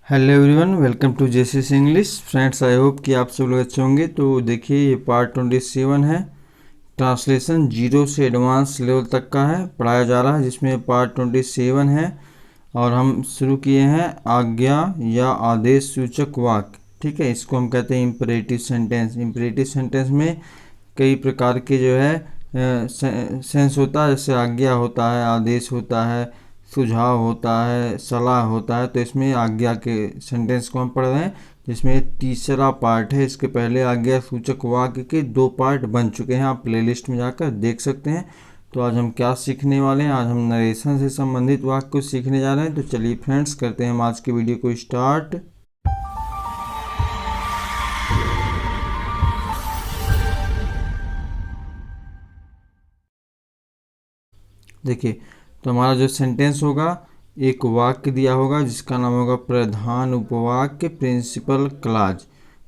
Hello everyone, welcome to जेसीस English. Friends, I hope कि आप सब लोग अच्छे होंगे। तो देखिए, ये पार्ट 27 है। ट्रांसलेशन जीरो से एडवांस लेवल तक का है, पढ़ाया जा रहा है, जिसमें पार्ट 27 है। और हम शुरू किए हैं आज्ञा या आदेश सूचक वाक्य। ठीक है, इसको हम कहते हैं इम्परेटिव सेंटेंस। इम्परेटिव सेंटेंस में कई प्रकार के जो है सेंस होता है, जैसे आज्ञा होता है, आदेश होता है, सुझाव होता है, सलाह होता है। तो इसमें आज्ञा के सेंटेंस को हम पढ़ रहे हैं, जिसमें तीसरा पार्ट है। इसके पहले आज्ञा सूचक वाक्य के 2 पार्ट बन चुके हैं, आप प्लेलिस्ट में जाकर देख सकते हैं। तो आज हम क्या सीखने वाले हैं? आज हम नरेशन से संबंधित वाक्य को सीखने जा रहे हैं। तो चलिए फ्रेंड्स, करते हैं हम आज के वीडियो को स्टार्ट। देखिए, तो हमारा जो सेंटेंस होगा, एक वाक्य दिया होगा जिसका नाम होगा प्रधान उपवाक्य, प्रिंसिपल क्लॉज।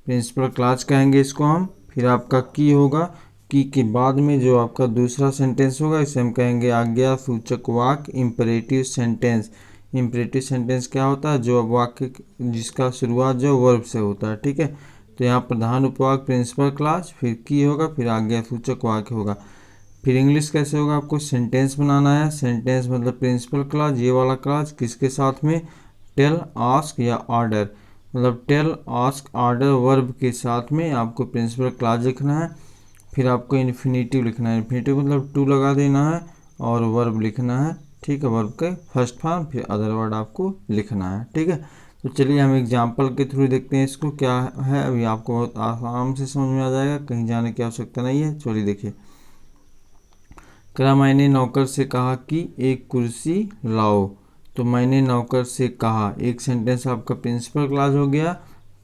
प्रिंसिपल क्लॉज कहेंगे इसको हम। फिर आपका की होगा, की के बाद में जो आपका दूसरा सेंटेंस होगा, इसे हम कहेंगे आज्ञा सूचक वाक्य, इम्परेटिव सेंटेंस। इम्परेटिव सेंटेंस क्या होता है? जो वाक्य जिसका शुरुआत जो वर्ब से होता है। ठीक है, तो यहाँ प्रधान उपवाक्य, प्रिंसिपल क्लॉज, फिर की होगा, फिर आज्ञा सूचक वाक्य होगा। फिर इंग्लिश कैसे होगा? आपको सेंटेंस बनाना है। सेंटेंस मतलब प्रिंसिपल क्लॉज, ये वाला क्लॉज किसके साथ में? टेल, आस्क या ऑर्डर। मतलब टेल, आस्क, ऑर्डर वर्ब के साथ में आपको प्रिंसिपल क्लॉज लिखना है। फिर आपको इन्फिनेटिव लिखना है। इन्फिनेटिव मतलब टू लगा देना है और वर्ब लिखना है। ठीक है, वर्ब के फर्स्ट फॉर्म, फिर अदर वर्ड आपको लिखना है। ठीक है, तो चलिए हम एग्जाम्पल के थ्रू देखते हैं इसको क्या है। अभी आपको बहुत आराम से समझ में आ जाएगा, कहीं जाने की आवश्यकता नहीं है। चलिए देखिए, क्या मैंने नौकर से कहा कि एक कुर्सी लाओ। तो मैंने नौकर से कहा, एक सेंटेंस आपका प्रिंसिपल क्लॉज हो गया,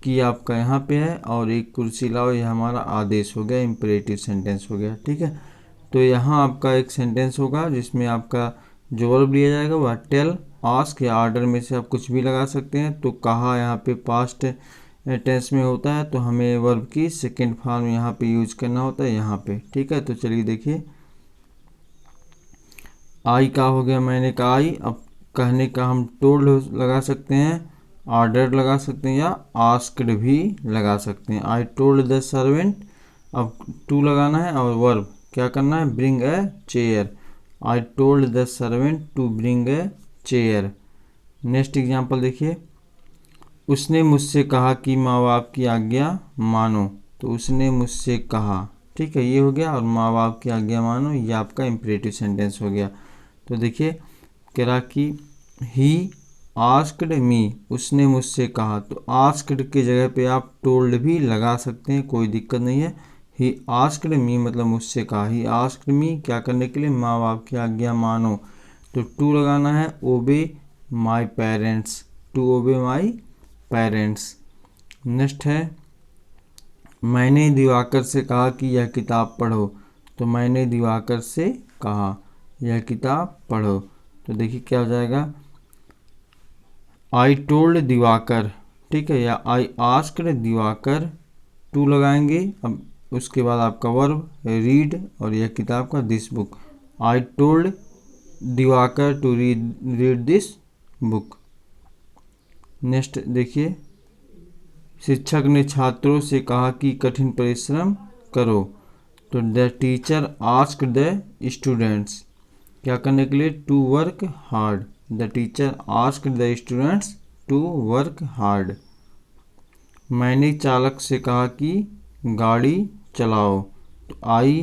कि आपका यहाँ पे है, और एक कुर्सी लाओ ये हमारा आदेश हो गया, इम्परेटिव सेंटेंस हो गया। ठीक है, तो यहाँ आपका एक सेंटेंस होगा जिसमें आपका जो वर्ब लिया जाएगा वह टेल, आस्क या ऑर्डर में से आप कुछ भी लगा सकते हैं। तो कहा यहाँ पे पास्ट टेंस में होता है, तो हमें वर्ब की सेकेंड फॉर्म यहाँ पे यूज करना होता है यहाँ पे। ठीक है, तो चलिए देखिए, आई का हो गया, मैंने कहा आई। अब कहने का हम टोल्ड लगा सकते हैं, ऑर्डर लगा सकते हैं, या आस्क्ड भी लगा सकते हैं। आई टोल्ड द सर्वेंट, अब टू लगाना है और वर्ब क्या करना है? Bring a chair. I told the servant to bring a chair. Next example देखिए, उसने मुझसे कहा कि माँ बाप की आज्ञा मानो। तो उसने मुझसे कहा, ठीक है, ये हो गया। और माँ बाप की आज्ञा मानो, ये आपका इम्परेटिव सेंटेंस हो गया। तो देखिए, कह रहा कि ही आस्क्ड मी, उसने मुझसे कहा। तो आस्क्ड की जगह पे आप टोल्ड भी लगा सकते हैं, कोई दिक्कत नहीं है। ही आस्क्ड मी मतलब मुझसे कहा। ही आस्क्ड मी क्या करने के लिए? माँ बाप की आज्ञा मानो। तो टू लगाना है, ओबे my parents, to obey my parents. Next है, मैंने दिवाकर से कहा कि यह किताब पढ़ो। तो मैंने दिवाकर से कहा यह किताब पढ़ो। तो देखिए क्या हो जाएगा, आई टोल्ड दिवाकर। ठीक है, या आई आस्क्ड दिवाकर, टू लगाएंगे। अब उसके बाद आपका वर्ब रीड, और यह किताब का this book. I told Divakar to read this book. Next देखिए, शिक्षक ने छात्रों से कहा कि कठिन परिश्रम करो। तो the teacher asked the students क्या करने के लिए? To work hard. The teacher asked the students to work hard. मैंने चालक से कहा कि गाड़ी चलाओ। तो I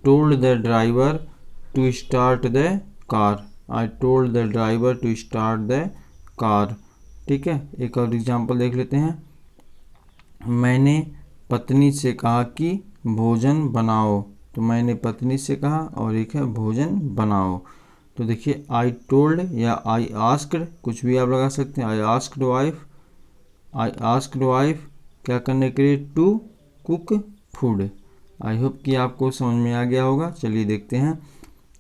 told the driver to start the car. I told the driver to start the car. ठीक है, एक और एग्जांपल देख लेते हैं। मैंने पत्नी से कहा कि भोजन बनाओ। तो मैंने पत्नी से कहा, और एक है भोजन बनाओ। तो देखिए, आई टोल्ड या आई आस्क्ड, कुछ भी आप लगा सकते हैं। I asked wife, I asked wife क्या करने के लिए? To cook food. I hope कि आपको समझ में आ गया होगा। चलिए देखते हैं,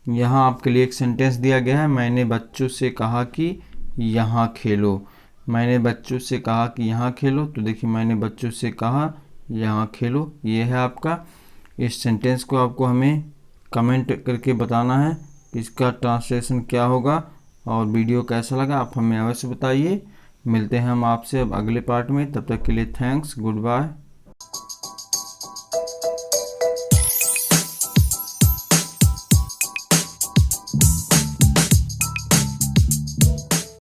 यहाँ आपके लिए एक सेंटेंस दिया गया है। मैंने बच्चों से कहा कि यहाँ खेलो। मैंने बच्चों से कहा कि यहाँ खेलो। तो देखिए, मैंने बच्चों से कहा यहाँ खेलो, ये है आपका। इस सेंटेंस को आपको हमें कमेंट करके बताना है इसका ट्रांसलेशन क्या होगा, और वीडियो कैसा लगा आप हमें अवश्य बताइए। मिलते हैं हम आपसे अब अगले पार्ट में, तब तक के लिए थैंक्स, गुड बाय।